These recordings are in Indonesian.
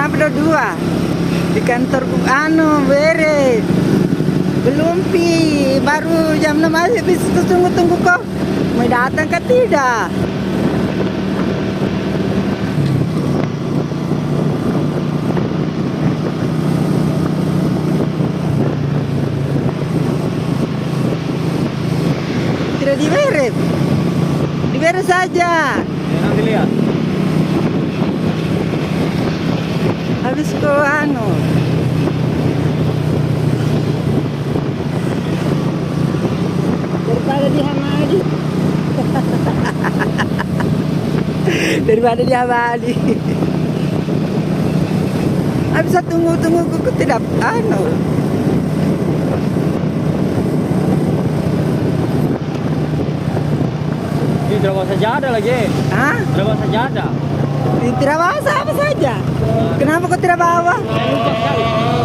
Kenapa ada dua? Di kantor beres. Belum pi, baru jam 6 aja bisa tunggu-tunggu kok. Mau datang ke tidak? Tidak diberes. Diberes saja. Ya, nanti lihat. Habis ke daripada di Hamadi. Daripada di Hamadi. Habis tunggu-tunggu aku tidak Ini tidak bawa sajadah lagi. Hah? Tidak bawa sajadah. Tidak bawa apa saja. Kenapa kau tidak bawa? Saya lupa sekali.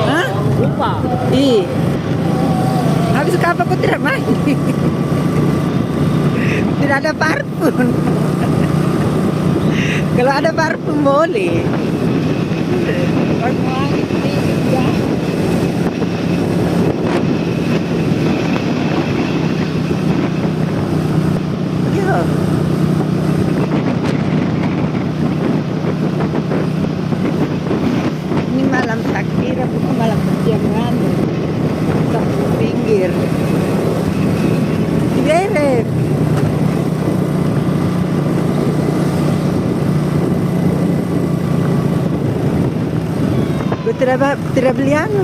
Hah? Lupa. Ih. Habis apa kau tidak mandi? Tidak ada parfum. Kalau ada parfum boleh. Iya. Ini malam takbir, bukan malam perjamuan. Satu pinggir. Diberes. Gue tidak beli anu.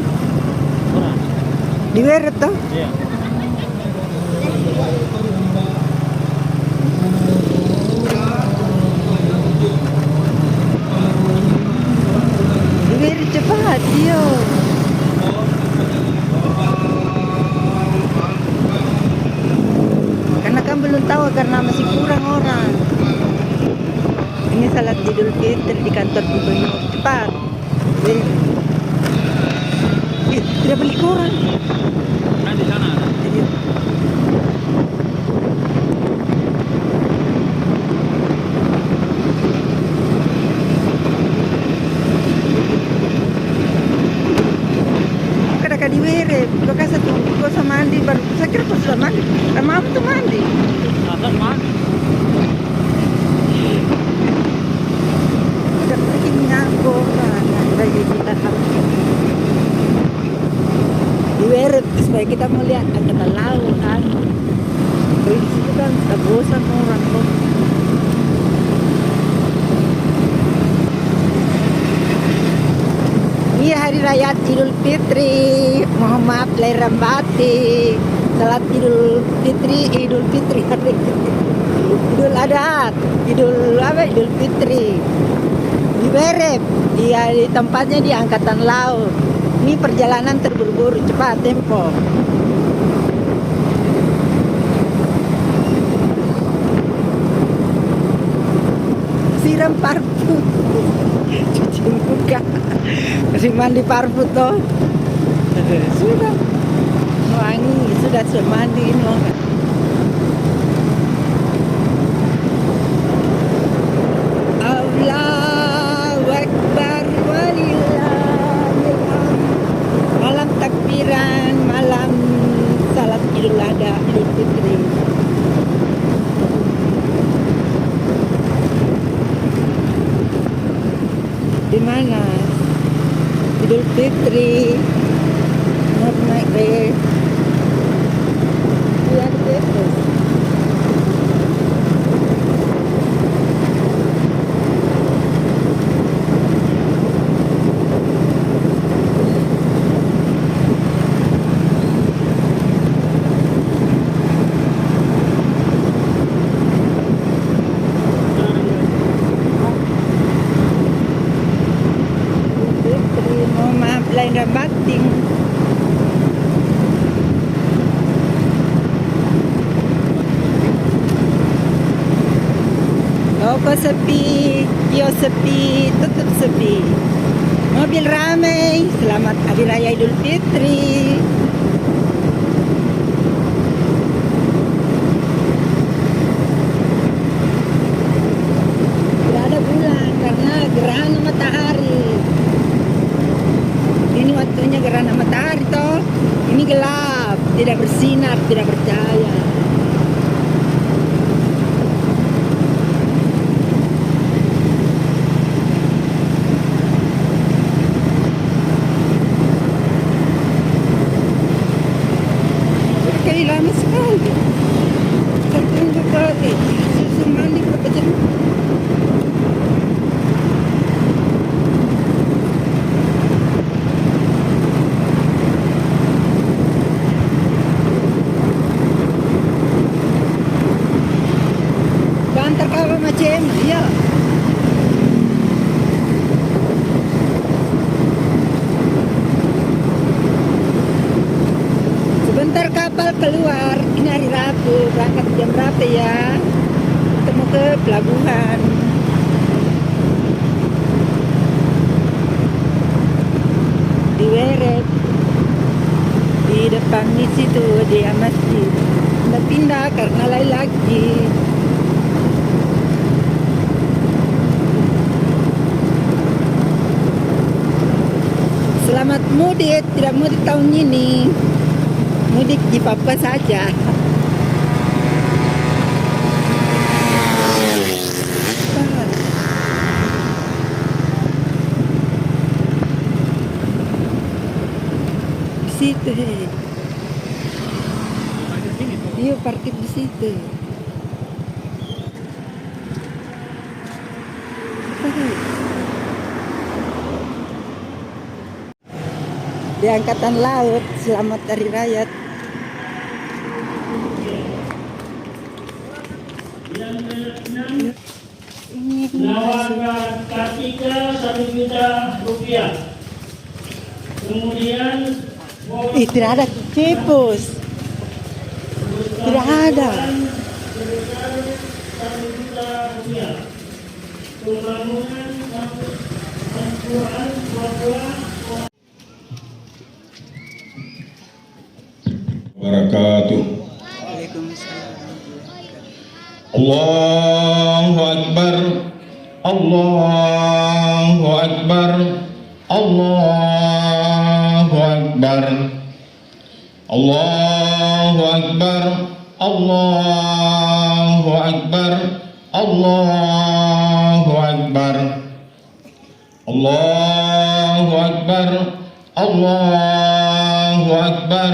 Kurang. Diberes toh. Iya. Diberes cepat, yo. Karena kan belum tahu karena masih kurang orang. Ini salat Idul Fitri di kantor gubernur. Cepat. Tidak beli kurang. Kan di sana ada. Iya. Kadang diwere, kau kasih tuh, kau sama mandi baru. Saya kira kau sudah mandi. Lama tuh mandi. Atas mana? Udah pergi nyangkut, lagi kita harus diwere supaya kita melihat angkatan laut. Di situ kan tak bosan orang kok. Iya, hari raya Idul Fitri. Mohon maaf lahir dan batin. Salat Idul Fitri, Idul Fitri, Idul Adha, Idul Fitri. Di Berep, di tempatnya di Angkatan Laut. Ini perjalanan terburu-buru, cepat tempo. Siram parfum. Cuci muka. Masih mandi parfum toh. Sudah. Wangi, sudah mandi ini orang. Allahu Akbar walillahil hamd. Malam takbiran, malam salat Idul Adha, Idul Fitri. Di mana? Idul Fitri. Mau naik deh. Iya, di Fitri. Mohon maaf lahir dan batin. Toko sepi, kios sepi, tutup sepi. Mobil ramai. Selamat Hari Raya Idul Fitri. Tidak ada bulan karena gerhana matahari. gelap, tidak bersinar, tidak bercahaya. Kayak lama sekali. Satu minggu kali. Susun mandi berapa jam? Antar kau macam ya. Sebentar kapal keluar, ini hari Rabu, berangkat jam berapa ya? Ketemu ke pelabuhan. Di Weret. Di depan di situ dia masjid. Pindah karena lain lagi. Selamat mudik, tidak mudik tahun ini. Mudik di Papua saja. Di situ, hei. Iya, parkir di situ. Di Angkatan Laut, selamat Hari Raya. Nawarkan Kartika 1 juta rupiah. Kemudian Tidak ada cepus. Tidak ada. sebesar 1 juta rupiah. Pembangunan kampus Al-Quran Papua. Wabarakatuh. Allahu Akbar. Allahu Akbar. Allahu Akbar. Allahu Akbar. Allahu Akbar. Allahu Akbar. Allahu Akbar. Allahu Akbar.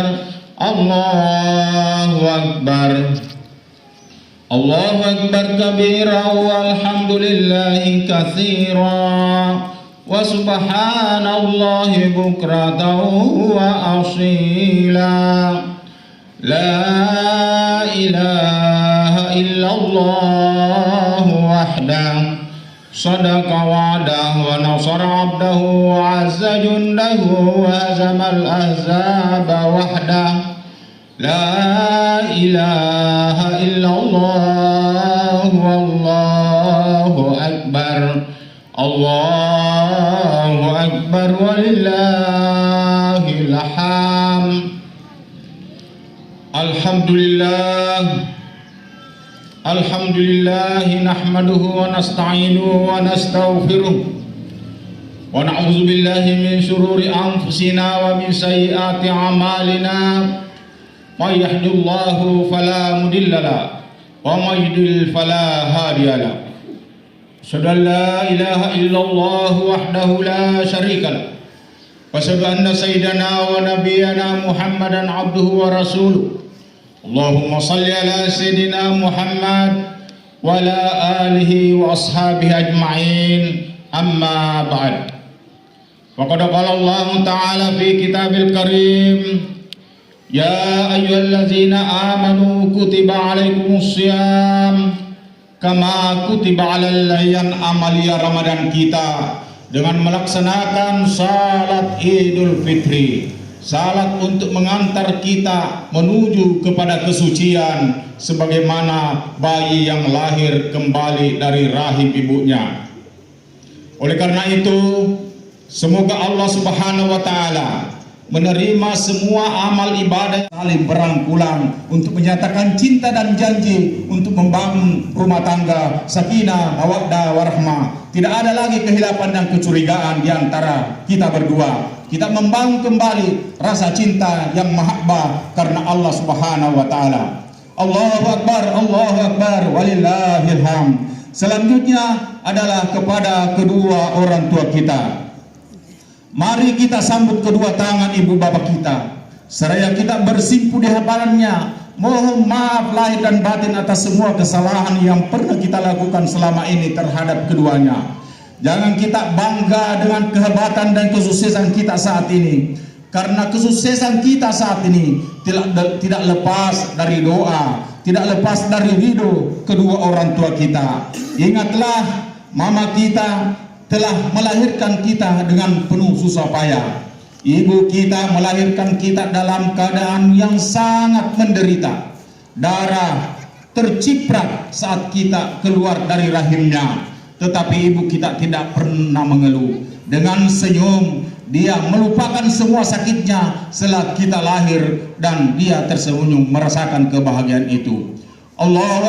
Allahu Akbar. Allahu Akbar kabira walhamdulillahi katsira wa subhanallahi bukratan wa asila. La ilaha illallah wahdah sadaqa wa'dah wa nasara 'abdahu wa 'azza jundahu wa hazamal ahzaba wahdah. La ilaha illallah wallahu akbar. Allahu akbar walillahil hamd. Alhamdulillah. Alhamdulillah nahmaduhu wa nasta'inuhu wa nastaghfiruh wa na'udzu billahi min shururi anfusina wa min sayyiati a'malina. May yahdihillahu fala mudilla lahu wa may yudlil fala hadiya lahu. Asyhadu an la ilaha illallah wahdahu la syarika lahu wa asyhadu anna sayyidana wa nabiyyana Muhammadan abduhu wa rasuluh. Allahumma salli ala sayyidina Muhammad wa ala alihi wa ashabihi ajma'in. Amma ba'd. Faqad qala Allah ta'ala fi kitabil karim, ya ayyuhallazina amanu kutiba alaikumus syiyam kama kutiba alal ladzina amalia Ramadan kita dengan melaksanakan salat Idul Fitri, salat untuk mengantar kita menuju kepada kesucian sebagaimana bayi yang lahir kembali dari rahim ibunya. Oleh karena itu, semoga Allah Subhanahu wa taala menerima semua amal ibadah, saling berangkulan untuk menyatakan cinta dan janji untuk membangun rumah tangga sakinah, mawaddah, warahmah. Tidak ada lagi kehilapan dan kecurigaan di antara kita berdua. Kita membangun kembali rasa cinta yang mahabbah karena Allah Subhanahu wa taala. Allahu Akbar, walillahil hamd. Selanjutnya adalah kepada kedua orang tua kita. Mari kita sambut kedua tangan ibu bapak kita, seraya kita bersimpuh di hadapannya. Mohon maaf lahir dan batin atas semua kesalahan yang pernah kita lakukan selama ini terhadap keduanya. Jangan kita bangga dengan kehebatan dan kesuksesan kita saat ini, karena kesuksesan kita saat ini tidak lepas dari doa, tidak lepas dari ridho kedua orang tua kita. Ingatlah, mama kita telah melahirkan kita dengan penuh susah payah. Ibu kita melahirkan kita dalam keadaan yang sangat menderita. Darah terciprat saat kita keluar dari rahimnya. Tetapi ibu kita tidak pernah mengeluh. Dengan senyum dia melupakan semua sakitnya setelah kita lahir, dan dia tersenyum merasakan kebahagiaan itu. Allahu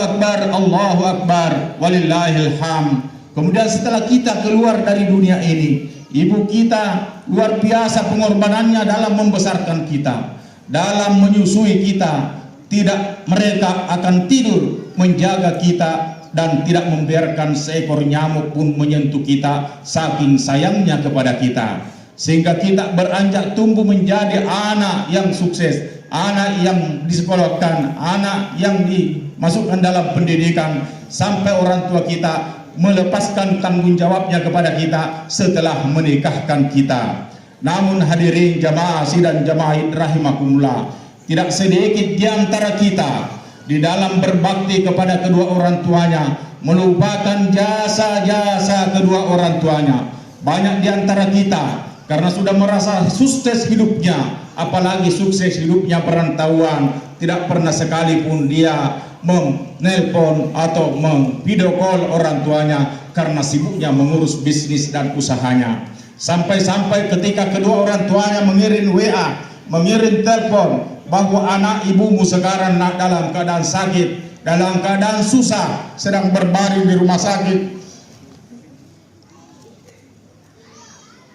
Akbar, walillahil hamd. Kemudian setelah kita keluar dari dunia ini, ibu kita luar biasa pengorbanannya dalam membesarkan kita, dalam menyusui kita. Tidak, mereka akan tidur menjaga kita dan tidak membiarkan seekor nyamuk pun menyentuh kita, saking sayangnya kepada kita. Sehingga kita beranjak tumbuh menjadi anak yang sukses, anak yang disekolahkan, anak yang dimasukkan dalam pendidikan, sampai orang tua kita melepaskan tanggung jawabnya kepada kita setelah menikahkan kita. Namun hadirin jamaah sidang jamaah rahimakumullah, tidak sedikit di antara kita di dalam berbakti kepada kedua orang tuanya melupakan jasa-jasa kedua orang tuanya. Banyak di antara kita karena sudah merasa sukses hidupnya, apalagi sukses hidupnya perantauan, tidak pernah sekalipun dia menelpon atau video call orang tuanya karena sibuknya mengurus bisnis dan usahanya. Sampai-sampai ketika kedua orang tuanya mengirim WA, mengirim telepon bahwa anak ibumu sekarang dalam keadaan sakit, dalam keadaan susah, sedang berbaring di rumah sakit,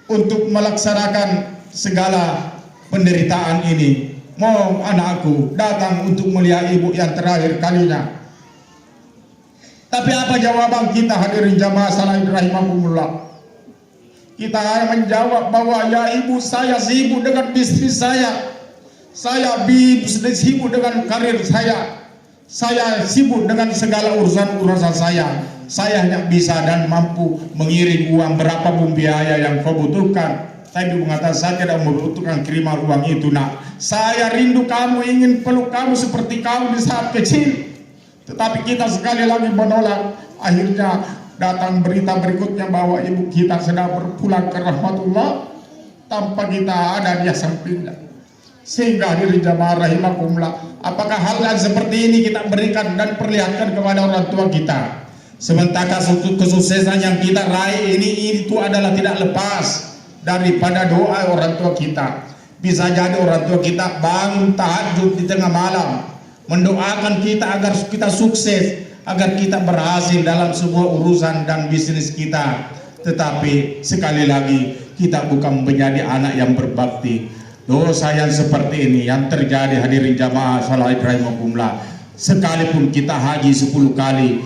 untuk melaksanakan segala penderitaan ini. Mau anakku datang untuk melihat ibu yang terakhir kalinya. Tapi apa jawaban kita hadirin jamaah salawat rahimakumullah? Kita menjawab bahwa ya ibu, saya sibuk dengan bisnis saya sibuk dengan karir saya sibuk dengan segala urusan saya hanya bisa dan mampu mengirim uang berapapun biaya yang kau butuhkan. Tapi mengatakan saya tidak membutuhkan kiriman uang itu, nak. Saya rindu kamu, ingin peluk kamu seperti kamu di saat kecil. Tetapi kita sekali lagi menolak. Akhirnya datang berita berikutnya bahwa ibu kita sedang berpulang ke rahmatullah tanpa kita ada di sampingnya. Sehingga hadirin jamaah rahimakumullah, apakah hal yang seperti ini kita berikan dan perlihatkan kepada orang tua kita? Sementara kesuksesan yang kita raih ini itu adalah tidak lepas daripada doa orang tua kita. Bisa jadi orang tua kita bangun tahajud di tengah malam mendoakan kita agar kita sukses, agar kita berhasil dalam semua urusan dan bisnis kita. Tetapi sekali lagi kita bukan menjadi anak yang berbakti. Dosa yang seperti ini yang terjadi hadirin jamaah salawat rahimakumullah. Sekalipun kita haji 10 kali,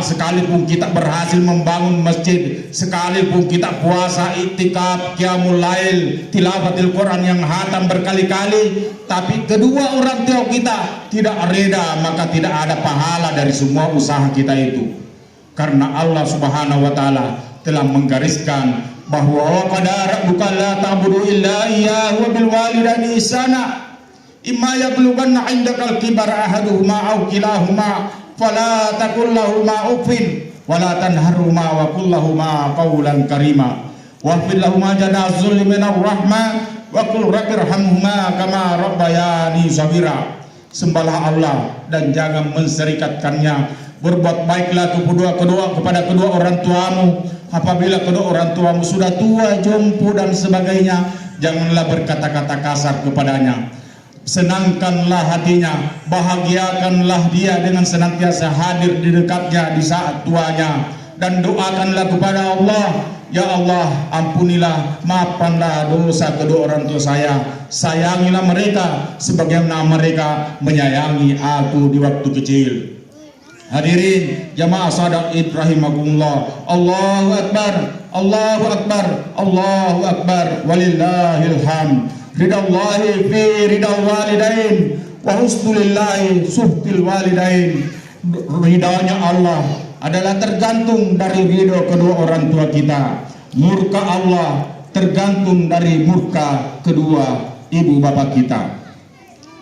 sekalipun kita berhasil membangun masjid, sekalipun kita puasa iktikaf, qiyamul lail, tilawatil Quran yang hatam berkali-kali, tapi kedua orang tua kita tidak reda, maka tidak ada pahala dari semua usaha kita itu. Karena Allah Subhanahu wa taala telah menggariskan bahwa qad rabbuka la ta'budu illa iyyahu bil walidaini ihsana. Imma yablughanna 'indakal kibara ahaduhuma aw kilahuma fala taqul lahumu uffin wala tanharhuma wa qul lahumu qawlan karima wahfid lahumu janaha dzulli minar rahmah wa qul rabbirhamhuma kama rabbayani shaghira. Sembahlah Allah dan jangan menserikatkannya. Berbuat baiklah kepada kedua orang tuamu apabila kedua orang tuamu sudah tua, jompo dan sebagainya, janganlah berkata-kata kasar kepadanya. Senangkanlah hatinya, bahagiakanlah dia dengan senantiasa hadir di dekatnya di saat tuanya, dan doakanlah kepada Allah, ya Allah, ampunilah, maafkanlah dosa kedua orang tua saya, sayangilah mereka sebagaimana mereka menyayangi aku di waktu kecil. Hadirin jamaah salat Id rahimakumullah. Allahu akbar, Allahu akbar, Allahu akbar, walillahil hamd. Ridallahi fi ridal walidain wa husnulillahi suhtil walidain. Ridanya Allah adalah tergantung dari ridho kedua orang tua kita. Murka Allah tergantung dari murka kedua ibu bapak kita.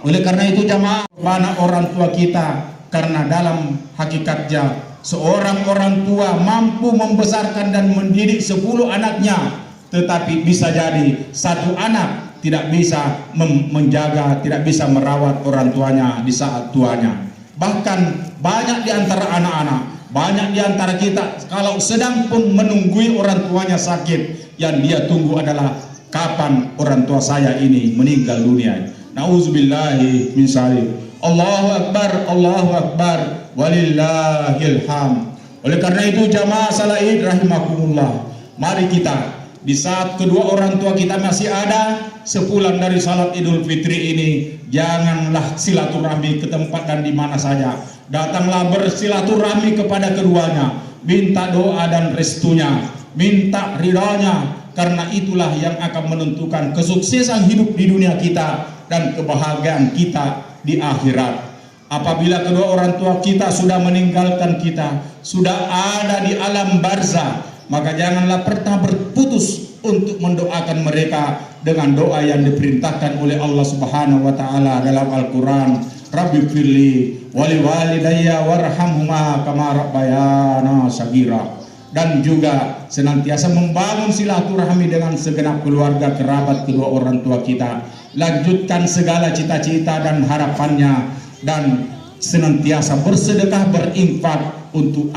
Oleh karena itu jamaah, mana orang tua kita, karena dalam hakikatnya seorang orang tua mampu membesarkan dan mendidik 10 anaknya, tetapi bisa jadi satu anak tidak bisa menjaga, tidak bisa merawat orang tuanya di saat tuanya. Bahkan banyak di antara anak-anak, banyak di antara kita kalau sedang pun menunggui orang tuanya sakit, yang dia tunggu adalah kapan orang tua saya ini meninggal dunia. Nauzubillahi min dzalik. Allahu akbar, Allahu akbar, walillahil hamd. Oleh karena itu jamaah salat Id rahimakumullah, mari kita di saat kedua orang tua kita masih ada, sepulang dari salat Idul Fitri ini, janganlah silaturahmi ke tempat dan di mana saja. Datanglah bersilaturahmi kepada keduanya, minta doa dan restunya, minta ridhanya, karena itulah yang akan menentukan kesuksesan hidup di dunia kita dan kebahagiaan kita di akhirat. Apabila kedua orang tua kita sudah meninggalkan kita, sudah ada di alam barzah, maka janganlah pernah berputus untuk mendoakan mereka dengan doa yang diperintahkan oleh Allah Subhanahu wa taala dalam Al-Qur'an. Rabbighfirli wa liwalidayya warhamhuma kama rabbayana shaghira. Dan juga senantiasa membangun silaturahmi dengan segenap keluarga kerabat kedua orang tua kita. Lanjutkan segala cita-cita dan harapannya, dan senantiasa bersedekah berinfak untuk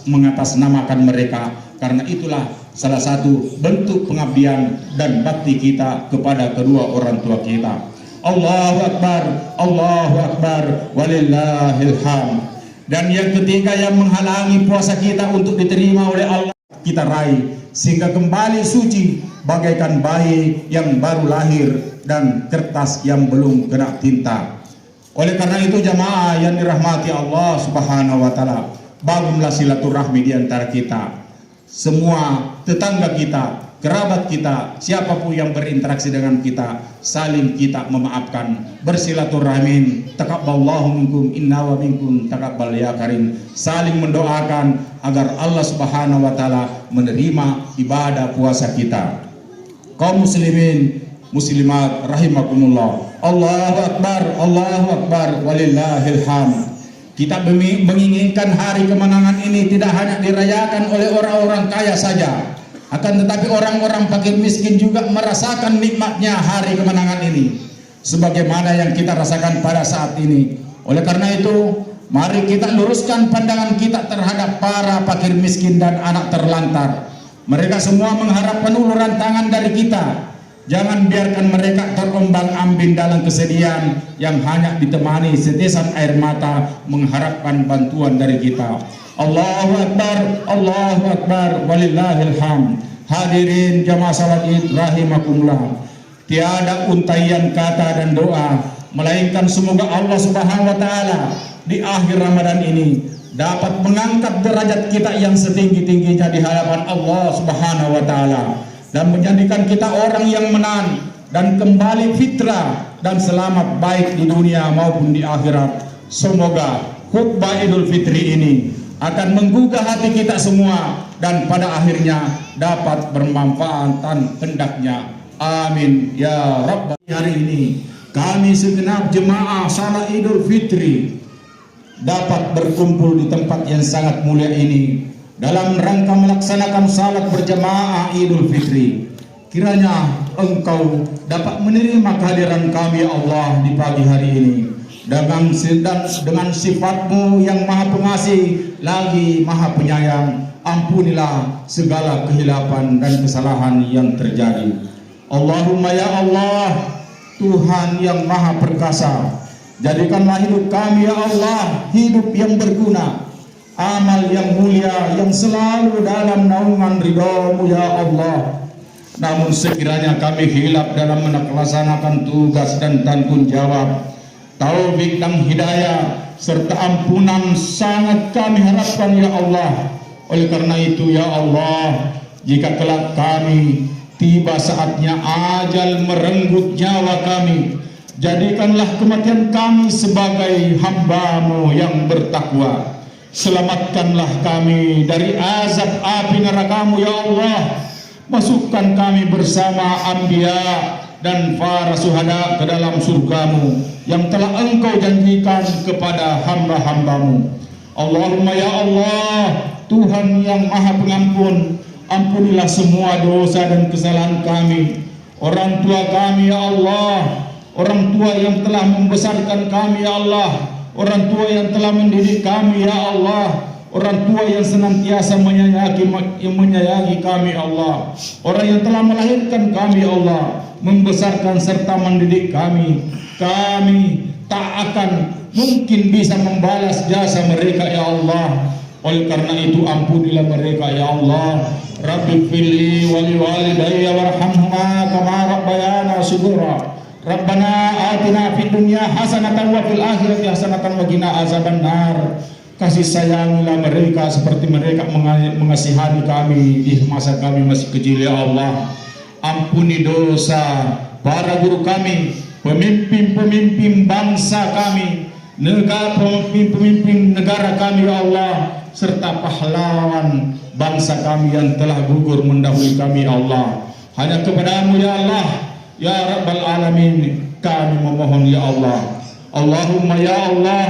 mengatasnamakan mereka, karena itulah salah satu bentuk pengabdian dan bakti kita kepada kedua orang tua kita. Allahu akbar, Allahu akbar, walillahil hamd. Dan yang ketiga yang menghalangi puasa kita untuk diterima oleh Allah, kita raih sehingga kembali suci bagaikan bayi yang baru lahir dan kertas yang belum kena tinta. Oleh karena itu jamaah yang dirahmati Allah Subhanahu wa taala, bangunlah silaturahmi di antara kita. Semua tetangga kita, kerabat kita, siapapun yang berinteraksi dengan kita, saling kita memaafkan, bersilaturahmi. Taqabbalallahu minkum inna wa minkum taqabbal ya karim. Saling mendoakan agar Allah Subhanahu wa taala menerima ibadah puasa kita. Kaum muslimin muslimat rahimakumullah. Allahu akbar, Allahu akbar, walillahil hamd. Kita menginginkan hari kemenangan ini tidak hanya dirayakan oleh orang-orang kaya saja, akan tetapi orang-orang fakir miskin juga merasakan nikmatnya hari kemenangan ini, sebagaimana yang kita rasakan pada saat ini. Oleh karena itu, mari kita luruskan pandangan kita terhadap para fakir miskin dan anak terlantar. Mereka semua mengharapkan uluran tangan dari kita. Jangan biarkan mereka terombang-ambing dalam kesedihan yang hanya ditemani setesan air mata mengharapkan bantuan dari kita. Allahu akbar, Allahu akbar, walillahil hamd. Hadirin jamaah salat Id rahimakumullah. Tiada untaian kata dan doa melainkan semoga Allah Subhanahu wa taala di akhir Ramadan ini dapat mengangkat derajat kita yang setinggi-tingginya di hadapan Allah Subhanahu wa taala, dan menjadikan kita orang yang menang dan kembali fitrah dan selamat baik di dunia maupun di akhirat. Semoga khutbah Idul Fitri ini akan menggugah hati kita semua dan pada akhirnya dapat bermanfaat dan hendaknya. Amin ya Rabbal. Hari ini kami segenap jemaah salat Idul Fitri dapat berkumpul di tempat yang sangat mulia ini dalam rangka melaksanakan salat berjamaah Idul Fitri. Kiranya Engkau dapat menerima kehadiran kami ya Allah di pagi hari ini dengan sifat-Mu yang Maha Pengasih lagi Maha Penyayang. Ampunilah segala kehilapan dan kesalahan yang terjadi. Allahumma ya Allah, Tuhan yang maha perkasa, jadikanlah hidup kami ya Allah hidup yang berguna, amal yang mulia yang selalu dalam naungan ridha-Mu ya Allah. Namun sekiranya kami hilaf dalam melaksanakan tugas dan tanggung jawab, taufik dan hidayah serta ampunan sangat kami harapkan ya Allah. Oleh karena itu ya Allah, jika kelak kami tiba saatnya ajal merenggut nyawa kami, jadikanlah kematian kami sebagai hamba-Mu yang bertakwa. Selamatkanlah kami dari azab api neraka-Mu ya Allah. Masukkan kami bersama anbiya dan para syuhada ke dalam surga-Mu yang telah Engkau janjikan kepada hamba-hamba-Mu. Allahumma ya Allah, Tuhan yang maha pengampun, ampunilah semua dosa dan kesalahan kami, orang tua kami ya Allah, orang tua yang telah membesarkan kami ya Allah, orang tua yang telah mendidik kami ya Allah, orang tua yang senantiasa menyayangi kami Allah, orang yang telah melahirkan kami Allah, membesarkan serta mendidik kami. Kami tak akan mungkin bisa membalas jasa mereka ya Allah. Oleh karena itu ampunilah mereka ya Allah. Rabbi fili wali walidayya warhamhuma kama rabbayana shighara. Rabbana atina fid dunya hasanatan wa fil akhirati hasanatan wa qina azabannar. Kasih sayangilah mereka seperti mereka mengasihani kami di masa kami masih kecil ya Allah. Ampuni dosa para guru kami, pemimpin-pemimpin bangsa kami, pemimpin negara kami ya Allah, serta pahlawan bangsa kami yang telah gugur mendahului kami ya Allah. Hanya kepada-Mu ya Allah, ya Rabbal Alamin kami memohon ya Allah. Allahumma ya Allah,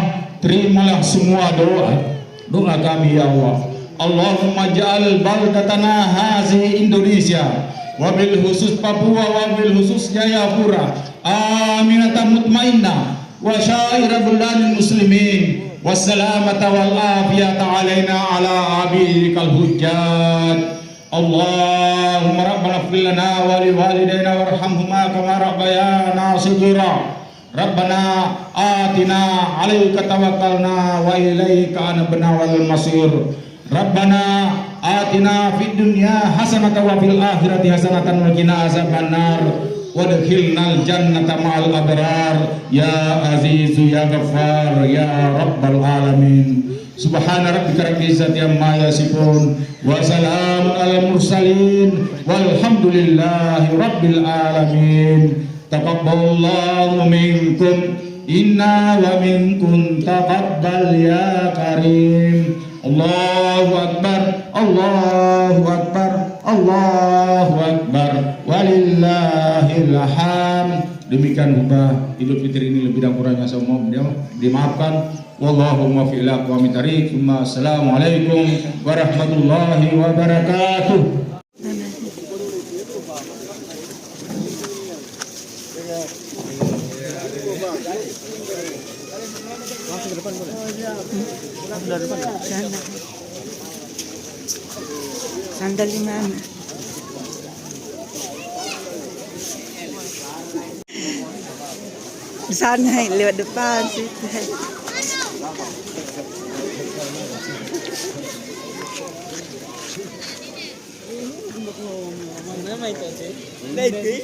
terimalah semua doa kami ya Allah. Allahumma ja'al baldatana hazi Indonesia, wabil khusus Papua, wabil khusus Jayapura, aminatan mutmainnah wa syaira buladil muslimin, wassalamata wal afiyata alaina ala abikal hujjat. Allahumma rabbana ighfir lana wa li walidayna warhamhuma kama rabbayana shighara. Rabbana atina 'alaika tawakkalna wa ilaika anabna wal masir. Rabbana atina fid dunya hasanatan wa fil akhirati hasanatan wa qina azabannar. Wadkhilnal jannata ma'al abrar ya azizu ya ghaffar ya rabbal alamin. Subhana rabbika rabbil izzati amma yasifun wa salamun alal mursalin walhamdulillahi rabbil alamin. Taqabbalallahu minkum inna wa minkum taqabbal ya karim. Allahu akbar, Allahu akbar, Allahu akbar, walillahil hamd. Demikian khutbah Idul Fitri ini, lebih dan kurangnya saya mohon dimaafkan. Wallahu muwaffiq ila aqwamit thariq. Assalamualaikum warahmatullahi wabarakatuh. Sandal di mana? Di sana, lewat depan situ. Nama itu sih. Lagi.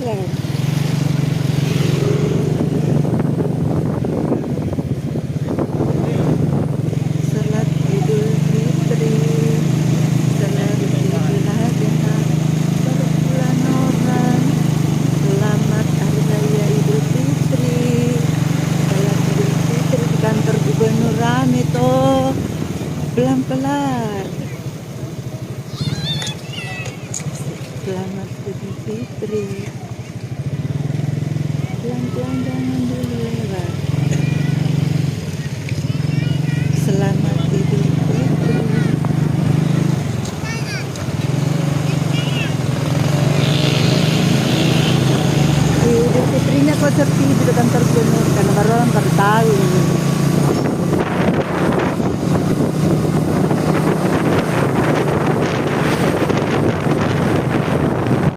Lebaran. Salat Idul Fitri, salat Idul Adha, berbulan orang. Selamat Hari Raya Idul Fitri. Salat Idul Fitri di kantor gubernur rame toh. Pelan-pelan. Selamat Idul Fitri. Pelan-pelan jangan dulu lewat. Selamat Idul Fitri. Idul Fitrinya kok sepi di kantor gubernur karena baru orang baru tahu.